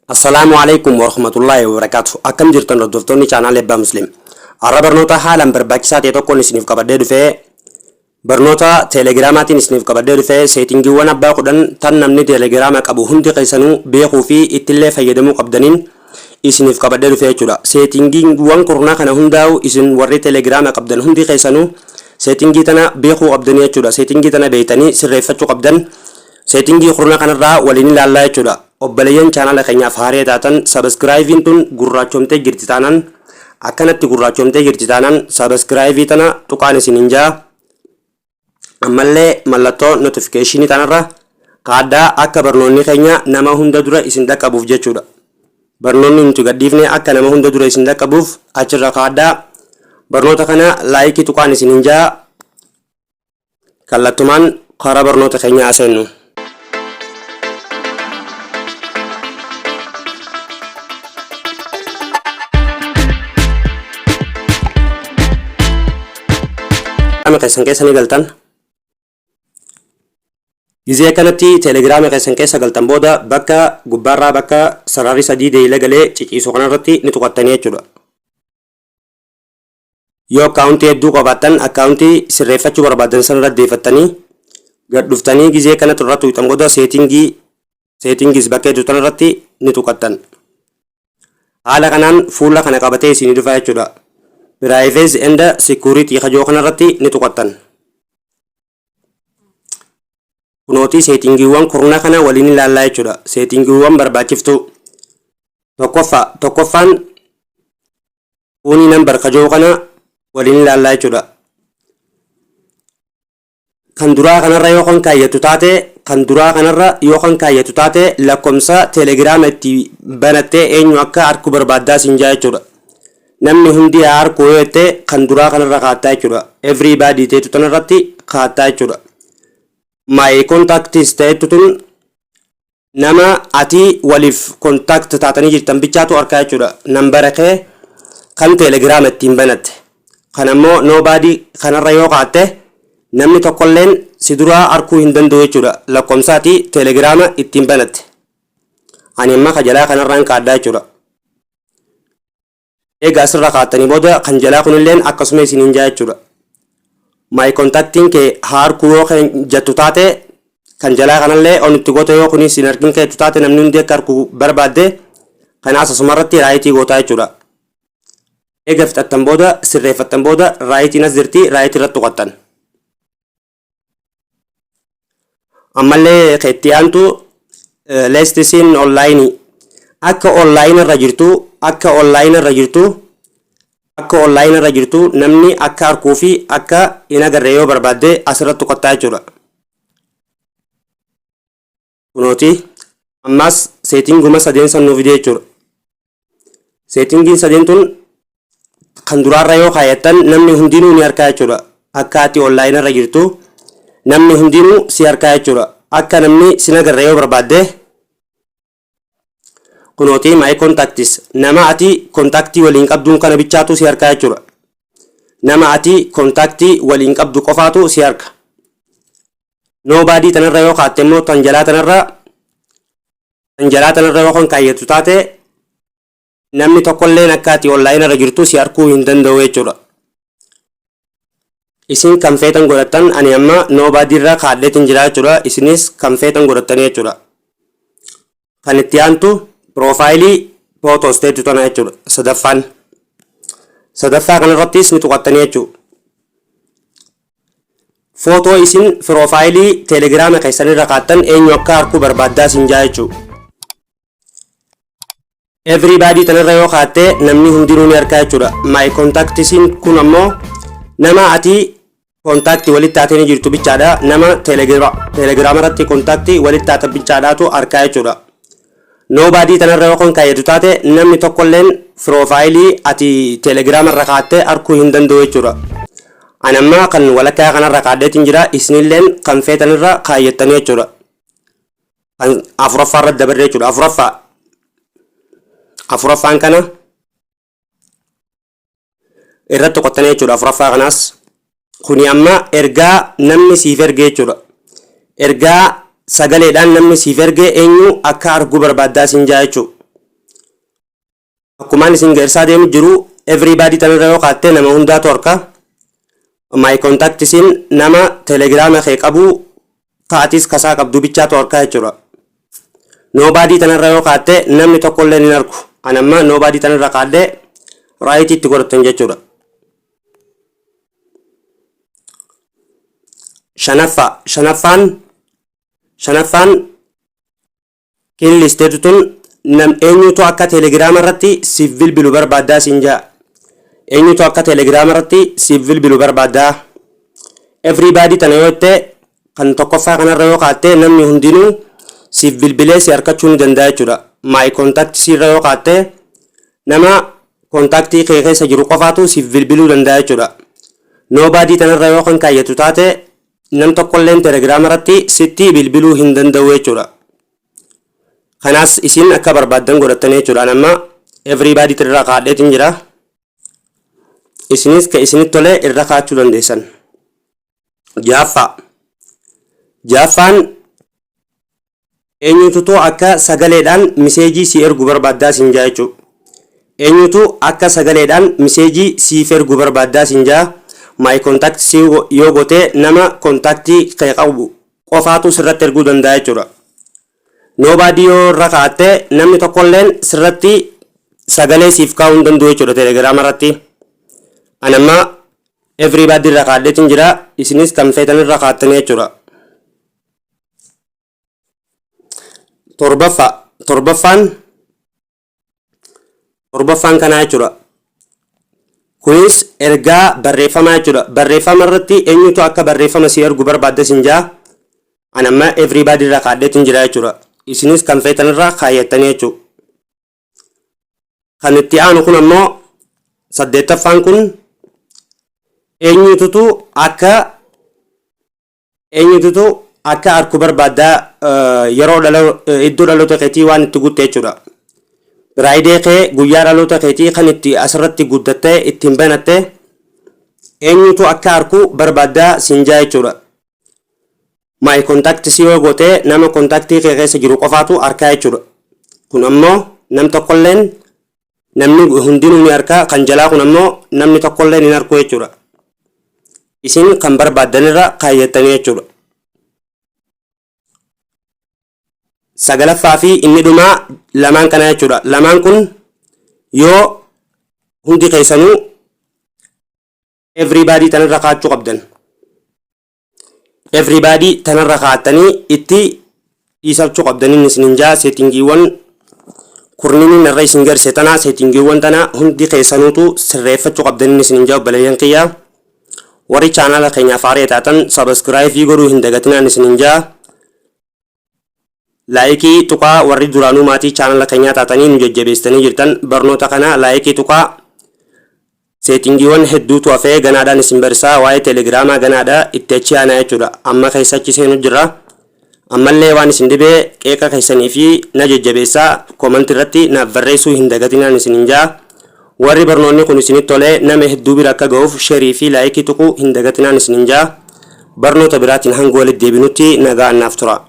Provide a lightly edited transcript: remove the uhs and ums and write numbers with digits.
Assalamualaikum warahmatullahi wabarakatuh. Akkam jirtan hordoftoonni chaanal Ebbaa Muslim. Har'a barnoota haalaan barbaachisaa ta'e tokkoon isiniif qabadhee dhufee barnoota teelegiraamaatiin isiniif qabadhee dhufee seetingiiwwan abbaa kudhan tan namni teelegiraama qabu hundi keessanuu beekuu fi ittillee fayyadamuu qabdaniin isiniif qabadhee dhufee jechuudha. Seetingiiwwan kurna kana hundaa'u isin warri teelegiraama qabdan hundi keessanuu seetingii tana beekuu qabdanii jechuudha. Seetingii tana beeytanii sirreeffachuu qabdan. Seetingii kurna kanarraa waliin ilaallaa jechuudha. Obboleeyyan chaanala keenyaaf haaree taatan sabiskiraayiviin tun gurraachomtee jirti taanaan akkanatti gurraachomtee jirti taanaan sabiskiraayivii tana tuqaan isin hin jaa ammallee mallattoo notifikeeshinii tanarra kaaddaa akka barnoonni keenya nama hunda dura isin dhaqqabuuf jechuudha. Barnoonni nuti gadhiifne akka nama hunda dura isin dhaqqabuuf achirra kaaddaa barnoota kana laayikii tuqaan isin hin jaa kallattumaan karaa barnoota keenyaa seennu. Keessan keessa ni galtan. Gizee kanatti teelegiraama keessan keessa galtan booda bakka gubbaarraa bakka sararri sadii deeyila galee ciciisu kanarratti ni tuqattanii jechuudha. Yoo akkaawuntii hedduu qabaattan akkaawuntii sirreeffachuu barbaadan sanarra deeffattanii gad dhuftanii gizee kanatti irratti tuqxan booda seetingis bakka hedduu tanarratti ni tuqattan. Haala kanaan fuula kana qabatee isinii dhufa jechuudha. Privacy and security kajoo kanarratti ni tuqattan. Kunooti seetingiiwwan kurna kana waliin ilaallaa jechuudha. Seetingiiwwan barbaachiftuu tokkoffaan fuunii nambar kajoo kana waliin ilaallaa jechuudha. Kan duraa kanarra yoo kan kaayyatu taate lakkoomsa teelegiraama itti banattee eenyu akka harku barbaaddaa siin jaa jechuudha. Namni hundi harku yoo jette kan duraa kanarra kaattaa jechuudha. Everybody teetu tanarratti kaattaa jechuudha. My contacts teetu tun nama ati waliif contact taatanii jirtan bichaatu harkaa jechuudha. Nambara kee kan teelegiraama ittiin banatte. Kan ammoo nobody kanarra yoo kaatte namni tokkolleen si duraa harkuu hin danda'u jechuudha. Lakkoomsaati teelegiraama ittiin banatte. Ani amma kajalaa kanarraan kaaddaa jechuudha. Egaa asirra kaatanii booda kan jalaa kunilleen akkasuma isiniin jaa jechuudha. My contactiin kee harkuu yoo jettu taate kan jalaa kanallee onitti goota yoo kunis hin argin keetu taate namni hundi akka harkuu barbaadde kanaas asumarratti raayitii gootaa jechuudha. Egaa fixattan booda sirreeffattan booda raayitiin as jirti raayitii irratti tuqattan. Ammallee keetti aantu leestisiin onlaayinii akka onlaayinii irra jirtu namni akka harkuu fi akka hin agarre yoo barbaadde asirratti tuqattaa jechuudha. Kunooti ammas seetinguma sadeen san nuuf jechuudha. Seetingiin sadeen tun kan duraarra yoo kaayyattan namni hundinuu ni harkaa jechuudha. Akka ati onlaayinii irra jirtu namni hundinuu si harkaa jechuudha. Akka namni sin agarre yoo barbaadde kunooti my contacts nama ati kontaktii waliin qabduun kana bichaatu si harkaa jechuudha. Nama ati kontaktii waliin qabdu qofaatu si harka. Nobody tanarra yoo kaatte immoo tan jalaa tanarra yoo kan kaayyatu taate namni tokkolleen akka ati onlaayinii irra jirtu si harkuu hin danda'u jechuudha. Isin kan feetan godhattan ani amma nobody irra kaadheetiin jira jechuudha. Isinis kan feetan godhattanii jechuudha. Kan itti aantu Profaayilii photos teetu tana jechuudha. Sadaffaa kanarrattis ni tuqattanii jechuudha. Footoo isin profaayilii teelegiraama keessanirra kaattan eenyu akka harkuu barbaaddaa siin jaa jechuudha. Everybody tanarra yoo kaatte namni hundinuu ni harkaa jechuudha. My contactisiin kun ammoo nama ati kontaktii walitti taatee jirtu bichaadha. Nama teelegiraama irratti kontaktii walitti taatan bichaadhaatu harkaa jechuudha. Nobody tanarra yoo kan kaayyatu taate namni tokkolleen profaayilii ati teelegiraama irra kaatte harkuu hin danda'u jechuudha. Ani amma kan walakkaa kanarra kaadheetiin jira isinilleen kan feetanirra kaayyattanii jechuudha. Kan afuraffaa irratti dabarre jechuudha. Afuraffaan kana irratti tuqattanii jechuudha. Afuraffaa kanaas kuni amma ergaa namni siif erge jechuudha. Ergaa sagaleedhaan namni siif erge eenyu akka arguu barbaaddaa siin jaa jechuudha. akkumaan isin geersaa deemu jiru everybody tanirra yoo kaatte nama hundaatu harka my contact isin nama telegrama kee qabu taatis kasaa qabdu bichaatu harka jechuudha. Nobody tanirra yoo kaatte namni tokko illee hin argu. Anamma nobody tanirra kaadde right itti godhattan jechuudha. shanaffaan kin listeetu tun nam eenyutu akka telegrama irratti siif bilbilu barbaaddaa siin jaa. Eenyutu akka telegrama irratti siif bilbilu barbaaddaa. Everybody tana yoo jette kan tokkoffaa kanarra yoo kaatte namni hundinuu siif bilbilee si harkachuu ni danda'a jechuudha. My contact sirra yoo kaatte nama kontaktii kee keessa jiru qofaatu siif bilbiluu danda'a jechuudha. Nobody tanarra yoo kan kaayyatu taate nam tokkolleen telegrama irratti sitti bilbiluu hin danda'u jechuudha. Kanaas isin akka barbaaddan godhattan jechuudha. Amma everybody irra kaadheetiin jira. Isinis ka isinit tole irra kaachuu dandeessan. Jaaffaan eenyutu akka sagaleedhaan miseejii si ergu barbaaddaa siin jaa jechuudha. Eenyutu akka sagaleedhaan miseejii siif ergu barbaaddaa siin jaa. My contact si yoo gote nama kontaktii kee qabu qofaatu sirratti erguu danda'a jechuudha. Nobody yoo irra kaatte namni tokkolleen sirratti sagalee siif kaa'uu hin danda'u jechuudha telegrama irratti. Anamma everybody irra kaadheetiin jira. Isinis kan feetan irra kaattanii jechuudha. Torbaffaan kanaa jechuudha. Kunis ergaa barreeffamaa jechuudha. Barreeffama irratti eenyutu akka barreeffama si ergu barbaadda siin jaa. Anamma everybody irra kaadheetiin jira jechuudha. Isinis kan feetan irra kaayyattanii jechuudha. Kan itti aanu kun ammoo 8ffaan kun eenyutu akka arku barbaaddaa yeroo iddoo dhaloota keetii waan itti guutte jechuudha. Biraayidee kee guyyaa dhaloota keetii kan itti asirratti guddattee ittiin banatte eenyutu akka arku barbaaddaa siin jaa jechuudha. My contact si yoo goote nama kontaktii kee keessa jiru qofaatu arkaa jechuudha. Kun ammoo nam tokkolleen namni hundinuu ni arkaa. Kan jalaa kun ammoo namni tokkolleen hin arku jechuudha. Isin kan barbaaddanirra kaayyattanii jechuudha. 9ffaa fi inni dhumaa lamaan kana jechuudha. Lamaan kun yoo hundi keessanuu everybody tanarra kaachuu qabdan. Everybody tanarra kaattanii itti dhiisachuu qabdaniin isin jaa. Seetingiiwwan kurniin irra isin garse tanaa seetingiiwwan tana hundi keessanuutu sirreeffachuu qabdaniin isin jaa obboleeyyan kiyyaa. Warri chaanala keenyaaf haaraa taatan subscribe godhuu hin dagatinaan isin jaa. Laayikii tuqaa warri duraanuu maatii chaanala keenyaa taatanii nu jajjabeessanii jirtan barnoota kana laayikii tuqaa. Seetingiiwwan hedduutu hafee ganaadhaan isin barsiisaa. Waa'ee telegiraamaa ganaadha itti achi aanaa jechuudha. Amma keessachi seenu jira. Ammallee waan isin dhibee qeeqa keessanii fi na jajjabeessaa koomantii irratti naaf barreessuu hin dagatinaan isin jaa. Warri barnoonni kun isinitti tolee nama hedduu bira akka ga'uuf sheerii fi laayikii tuquu hin dagatinaan isin jaa. Barnoota biraatiin hanga walitti deebinutti nagaan naaf tura.